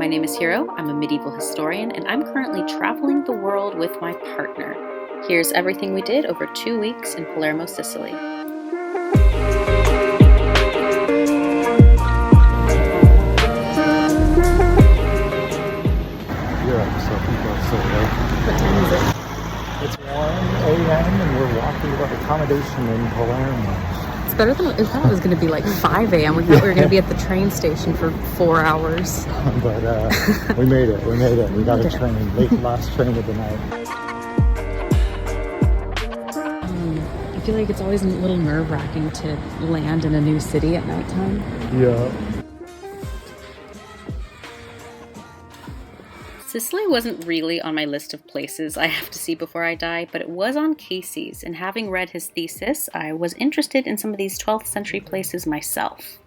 my name is Hiro. I'm a medieval historian, and I'm currently traveling the world with my partner. Here's everything we did over 2 weeks in Palermo, Sicily. What time is it? It's 1 a.m. and we're walking to our accommodation in Palermo. It's better than I thought it was going to be like 5 a.m. We thought we were going to be at the train station for 4 hours. But we made it. We got a train. Last train of the night. I feel like it's always a little nerve-wracking to land in a new city at nighttime. Yeah. Sicily wasn't really on my list of places I have to see before I die, but it was on Casey's, and having read his thesis, I was interested in some of these 12th century places myself.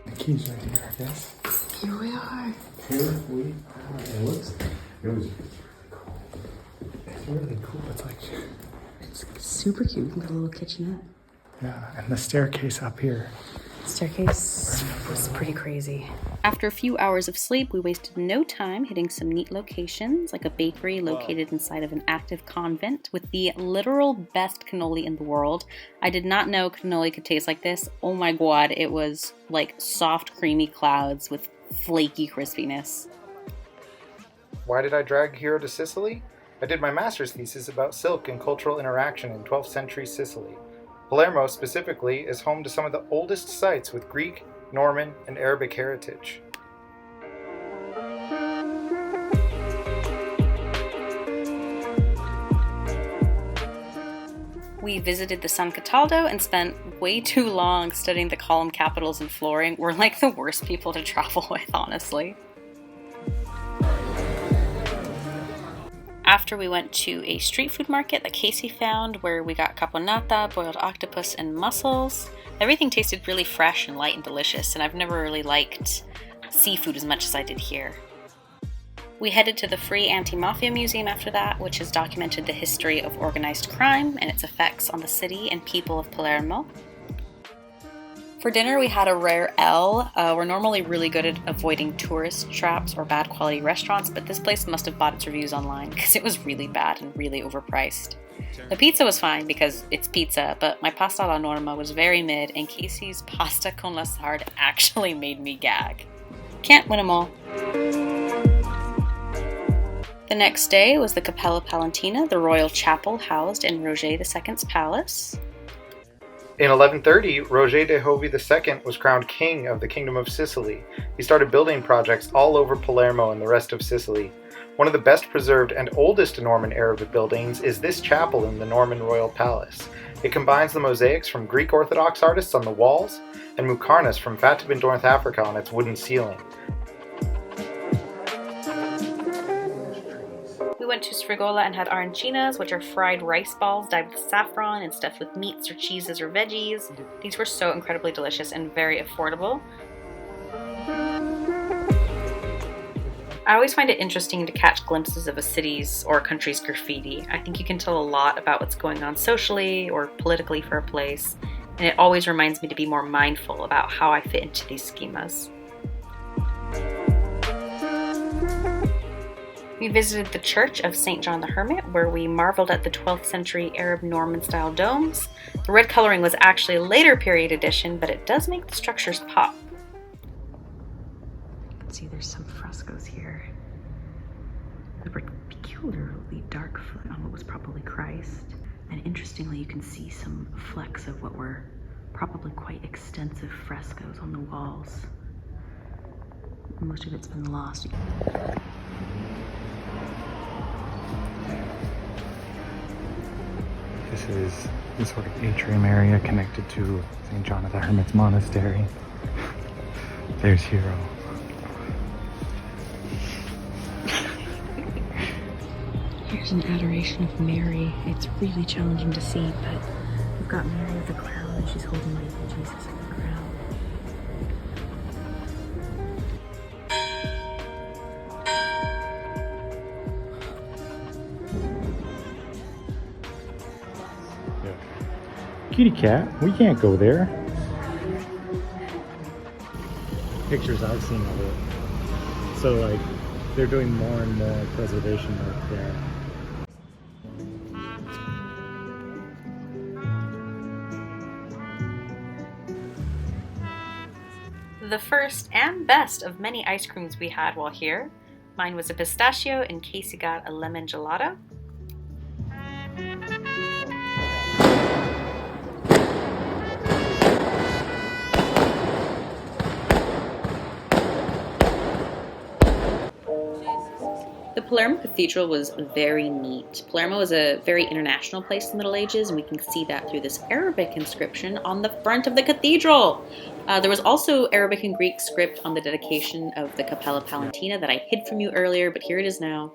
The keys right here, I guess. Here we are. Here we are. It was really cool. It's really cool. It's super cute. Got a little kitchenette. Yeah, and the staircase up here. Staircase was pretty crazy. After a few hours of sleep, we wasted no time hitting some neat locations, like a bakery located inside of an active convent with the literal best cannoli in the world. I did not know cannoli could taste like this. Oh my god, it was like soft, creamy clouds with flaky crispiness. Why did I drag Hiro to Sicily? I did my master's thesis about silk and cultural interaction in 12th century Sicily. Palermo, specifically, is home to some of the oldest sites with Greek, Norman, and Arabic heritage. We visited the San Cataldo and spent way too long studying the column capitals and flooring. We're like the worst people to travel with, honestly. After we went to a street food market that Casey found where we got caponata, boiled octopus, and mussels. Everything tasted really fresh and light and delicious, and I've never really liked seafood as much as I did here. We headed to the Free Anti-Mafia Museum after that, which has documented the history of organized crime and its effects on the city and people of Palermo. For dinner, we had a rare L. We're normally really good at avoiding tourist traps or bad quality restaurants, but this place must have bought its reviews online because it was really bad and really overpriced. The pizza was fine because it's pizza, but my pasta alla norma was very mid, and Casey's pasta con la sarde actually made me gag. Can't win them all. The next day was the Capella Palentina, the royal chapel housed in Roger II's palace. In 1130, Roger de Jovi II was crowned king of the Kingdom of Sicily. He started building projects all over Palermo and the rest of Sicily. One of the best preserved and oldest Norman Arabic buildings is this chapel in the Norman Royal Palace. It combines the mosaics from Greek Orthodox artists on the walls and muqarnas from Fatih in North Africa on its wooden ceiling. We went to Sfrigola and had arancinas, which are fried rice balls dyed with saffron and stuffed with meats or cheeses or veggies. These were so incredibly delicious and very affordable. I always find it interesting to catch glimpses of a city's or a country's graffiti. I think you can tell a lot about what's going on socially or politically for a place, and it always reminds me to be more mindful about how I fit into these schemas. We visited the Church of St. John the Hermit, where we marveled at the 12th century Arab Norman-style domes. The red coloring was actually a later period addition, but it does make the structures pop. You can see there's some frescoes here. A peculiarly dark foot on what was probably Christ. And interestingly, you can see some flecks of what were probably quite extensive frescoes on the walls. Most of it's been lost. This is the sort of atrium area connected to St. John of the Hermit's monastery. There's Hiro. Here's an adoration of Mary. It's really challenging to see, but we've got Mary with a crown and she's holding baby Jesus in the crown. Kitty cat, we can't go there. pictures I've seen of it. So like they're doing more and more preservation work there. The first and best of many ice creams we had while here. Mine was a pistachio, and Casey got a lemon gelato. The Palermo Cathedral was very neat. Palermo is a very international place in the Middle Ages, and we can see that through this Arabic inscription on the front of the cathedral. There was also Arabic and Greek script on the dedication of the Capella Palentina that I hid from you earlier, but here it is now.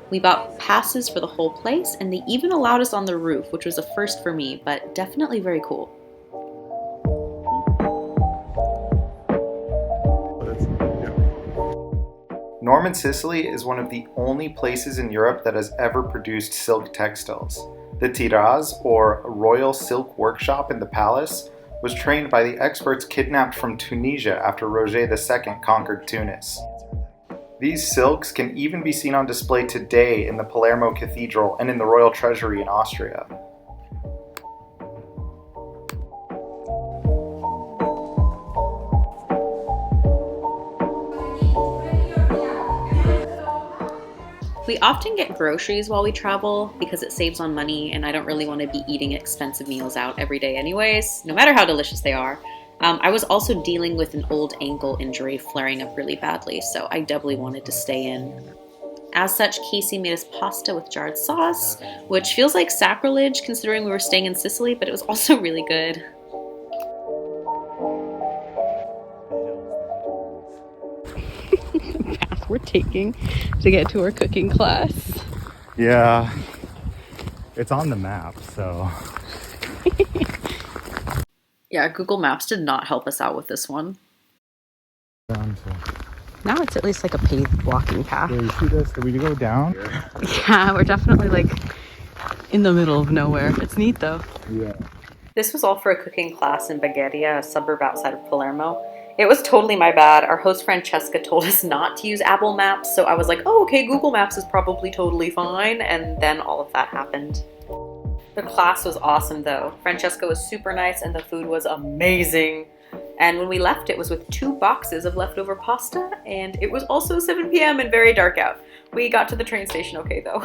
We bought passes for the whole place, and they even allowed us on the roof, which was a first for me, but definitely very cool. Norman Sicily is one of the only places in Europe that has ever produced silk textiles. The Tiraz, or Royal Silk Workshop in the palace, was trained by the experts kidnapped from Tunisia after Roger II conquered Tunis. These silks can even be seen on display today in the Palermo Cathedral and in the Royal Treasury in Austria. We often get groceries while we travel because it saves on money, and I don't really want to be eating expensive meals out every day anyways, no matter how delicious they are. I was also dealing with an old ankle injury flaring up really badly, so I doubly wanted to stay in. As such, Casey made us pasta with jarred sauce, which feels like sacrilege considering we were staying in Sicily, but it was also really good. Path we're taking to get to our cooking class. Yeah, it's on the map, so. Yeah, Google Maps did not help us out with this one. Now it's at least like a paved walking path. Yeah, you see this? Did we go down? Yeah, we're definitely like in the middle of nowhere. It's neat though. Yeah. This was all for a cooking class in Bagharia, a suburb outside of Palermo. It was totally my bad. Our host Francesca told us not to use Apple Maps, so I was like, oh, okay, Google Maps is probably totally fine, and then all of that happened. The class was awesome though. Francesca was super nice and the food was amazing. And when we left, it was with 2 boxes of leftover pasta, and it was also 7 p.m. and very dark out. We got to the train station okay though.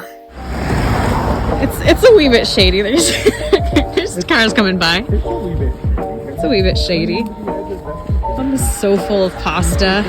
It's a wee bit shady. There's cars coming by. It's a wee bit shady. I'm just so full of pasta.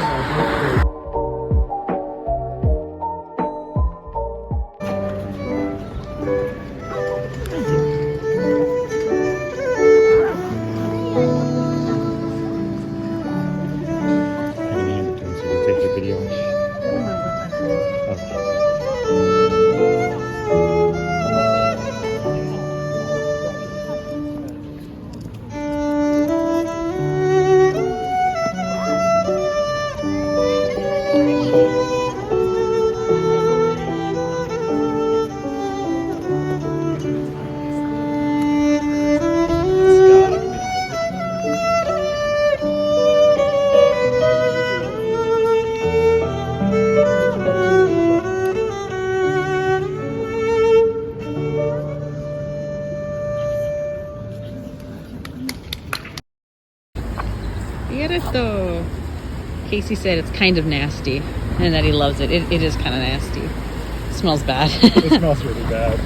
Casey said it's kind of nasty and that he loves it. It is kind of nasty. It smells bad. It smells really bad.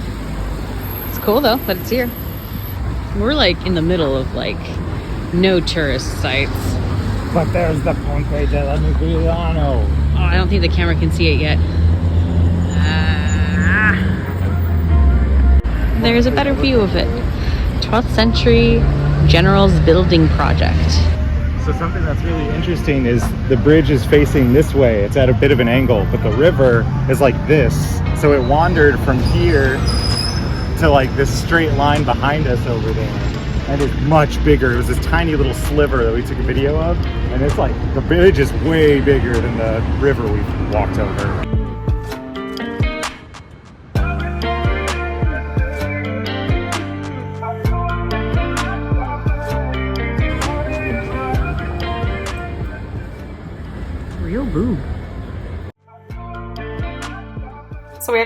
It's cool though that it's here. We're like in the middle of like no tourist sites. But there's the Ponte Dell'ammiraglio. Oh, I don't think the camera can see it yet. There's a better view of it. 12th century general's building project. So something that's really interesting is the bridge is facing this way. It's at a bit of an angle, but the river is like this. So it wandered from here to like this straight line behind us over there. And it's much bigger. It was this tiny little sliver that we took a video of. And it's like, the bridge is way bigger than the river we walked over.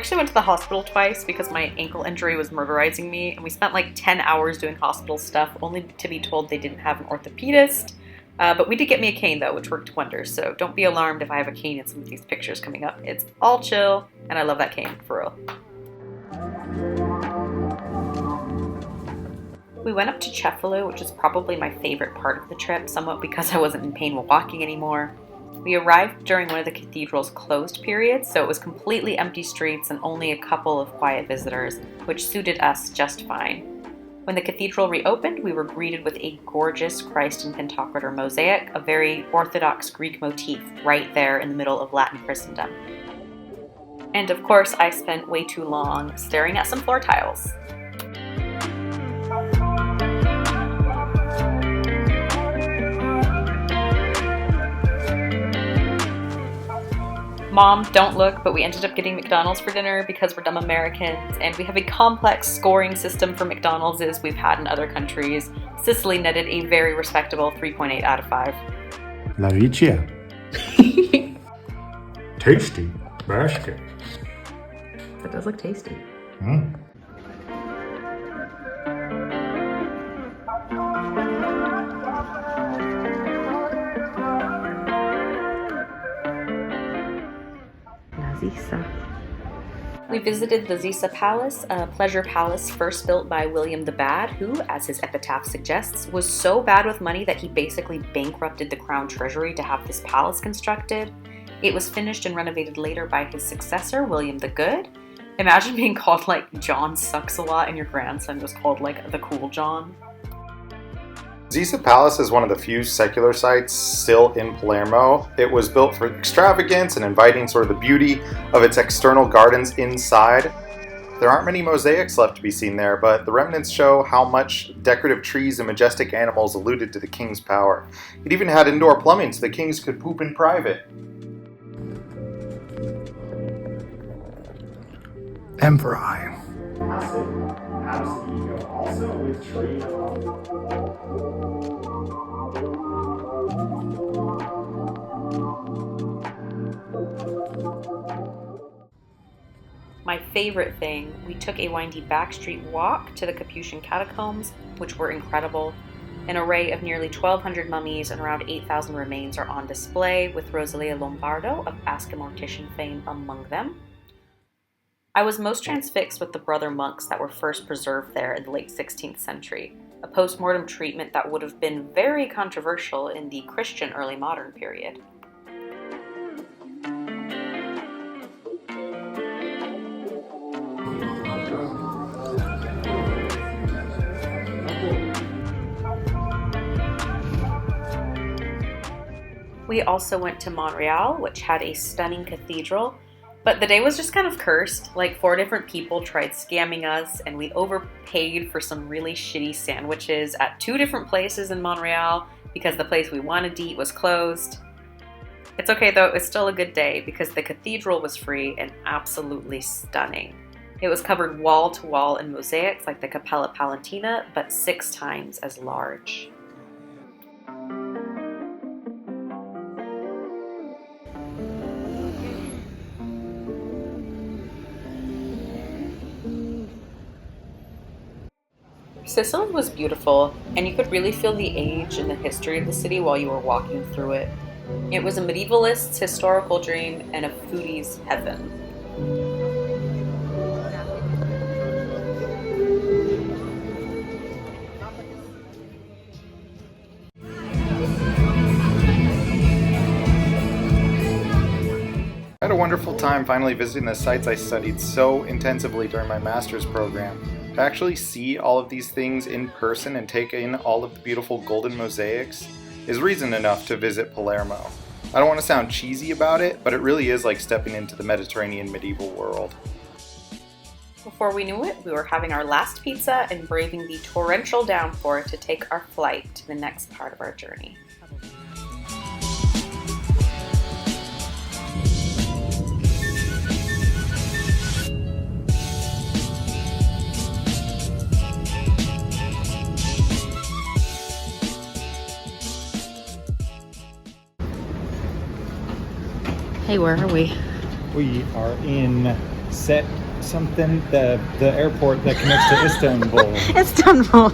actually went to the hospital twice because my ankle injury was murderizing me, and we spent like 10 hours doing hospital stuff, only to be told they didn't have an orthopedist. But we did get me a cane though, which worked wonders, so don't be alarmed if I have a cane in some of these pictures coming up. It's all chill, and I love that cane, for real. We went up to Cefalù, which is probably my favorite part of the trip, somewhat because I wasn't in pain while walking anymore. We arrived during one of the cathedral's closed periods, so it was completely empty streets and only a couple of quiet visitors, which suited us just fine. When the cathedral reopened, we were greeted with a gorgeous Christ and Pantocrator mosaic, a very Orthodox Greek motif right there in the middle of Latin Christendom. And of course, I spent way too long staring at some floor tiles. Mom, don't look, but we ended up getting McDonald's for dinner because we're dumb Americans, and we have a complex scoring system for McDonald's as we've had in other countries. Sicily netted a very respectable 3.8 out of 5. La Vucciria. Tasty basket. That does look tasty. We visited the Zisa Palace, a pleasure palace first built by William the Bad, who, as his epitaph suggests, was so bad with money that he basically bankrupted the crown treasury to have this palace constructed. It was finished and renovated later by his successor, William the Good. Imagine being called like John Sucks a Lot and your grandson was called like the Cool John. Zisa Palace is one of the few secular sites still in Palermo. It was built for extravagance and inviting sort of the beauty of its external gardens inside. There aren't many mosaics left to be seen there, but the remnants show how much decorative trees and majestic animals alluded to the king's power. It even had indoor plumbing so the kings could poop in private. Emperor. Also with tree. My favorite thing, we took a windy backstreet walk to the Capuchin catacombs, which were incredible. An array of nearly 1,200 mummies and around 8,000 remains are on display, with Rosalia Lombardo of Ask a Mortician fame among them. I was most transfixed with the brother monks that were first preserved there in the late 16th century, a post-mortem treatment that would have been very controversial in the Christian early modern period. We also went to Montreal, which had a stunning cathedral. But the day was just kind of cursed. Like 4 different people tried scamming us, and we overpaid for some really shitty sandwiches at 2 different places in Montreal because the place we wanted to eat was closed. It's okay though, it's still a good day because the cathedral was free and absolutely stunning. It was covered wall to wall in mosaics like the Capella Palentina, but 6 times as large. Sicily was beautiful, and you could really feel the age and the history of the city while you were walking through it. It was a medievalist's historical dream and a foodie's heaven. I had a wonderful time finally visiting the sites I studied so intensively during my master's program. To actually see all of these things in person and take in all of the beautiful golden mosaics is reason enough to visit Palermo. I don't want to sound cheesy about it, but it really is like stepping into the Mediterranean medieval world. Before we knew it, we were having our last pizza and braving the torrential downpour to take our flight to the next part of our journey. Hey, where are we? We are in Set something, the airport that connects to Istanbul. Istanbul.